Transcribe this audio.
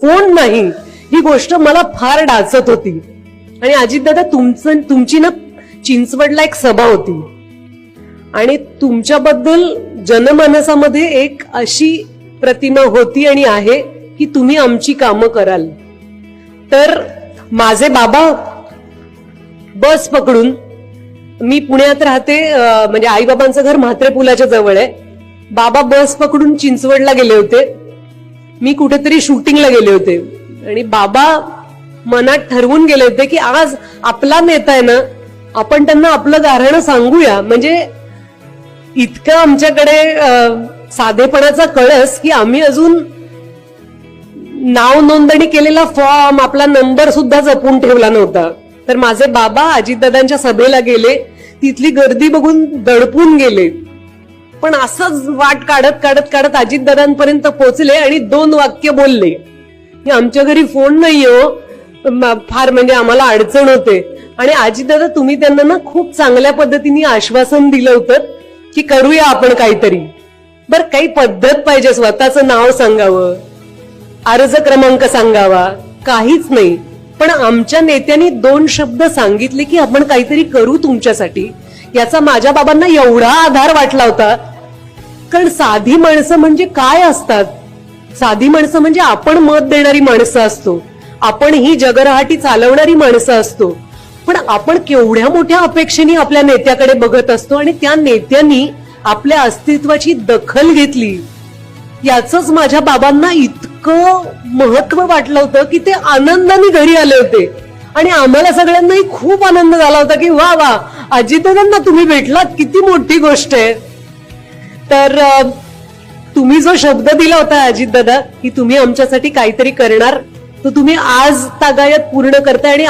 Phone नाही, ही गोष्ट मला फार डाचत होती. आणि अजितदादा तुमची ना चिंचवडला एक सभा होती आणि तुमच्याबद्दल जनमानसामध्ये एक अशी प्रतिमा होती आणि आहे की तुम्ही आमची कामं कराल. तर माझे बाबा बस पकडून, मी पुण्यात राहते, म्हणजे आईबाबांचं घर म्हात्रे पुलाच्या जवळ आहे. बाबा बस पकडून चिंचवडला गेले होते, मी कुठेतरी शूटिंगला गेले होते आणि बाबा मनात ठरवून गेले होते की आज आपला नेता आहे ना, आपण त्यांना आपलं गाऱ्हाणं सांगूया. म्हणजे इतकं आमच्याकडे साधेपणाचा कळस की आम्ही अजून नाव नोंदणी केलेला फॉर्म, आपला नंबर सुद्धा जपून ठेवला नव्हता. तर माझे बाबा अजितदादांच्या सभेला गेले, तिथली गर्दी बघून दडपून गेले, पण असंच वाट काढत काढत काढत अजितदादांपर्यंत पोहोचले आणि 2 वाक्य बोलले की आमच्या घरी फोन नाही हो, फार म्हणजे आम्हाला अडचण होते. आणि अजितदादा तुम्ही त्यांना ना खूप चांगल्या पद्धतीने आश्वासन दिलं होतं की करूया आपण काहीतरी. बर, काही पद्धत पाहिजे, स्वतःचं नाव सांगावं, अर्ज क्रमांक सांगावा, काहीच नाही. पण आमच्या नेत्यांनी 2 शब्द सांगितले की आपण काहीतरी करू तुमच्यासाठी. याचा माझ्या बाबांना एवढा आधार वाटला होता. कारण साधी माणसं म्हणजे काय असतात, साधी माणसं म्हणजे आपण मत देणारी माणसं असतो, आपण ही जगरहाटी चालवणारी माणसं असतो. पण आपण केवढ्या मोठ्या अपेक्षेने आपल्या नेत्याकडे बघत असतो आणि त्या नेत्यांनी आपल्या अस्तित्वाची दखल घेतली. याच माझ्या बाबांना इतकं महत्व वाटलं होतं की ते आनंदाने घरी आले होते आणि आम्हाला सगळ्यांनाही खूप आनंद झाला होता की वा वा, अजितदादांना तुम्ही भेटलात, किती मोठी गोष्ट आहे. तर तुम्ही जो शब्द दिला होता अजितदादा की तुम्ही आमच्यासाठी काहीतरी करणार, तो तुम्ही आज तागायत पूर्ण करताय. आणि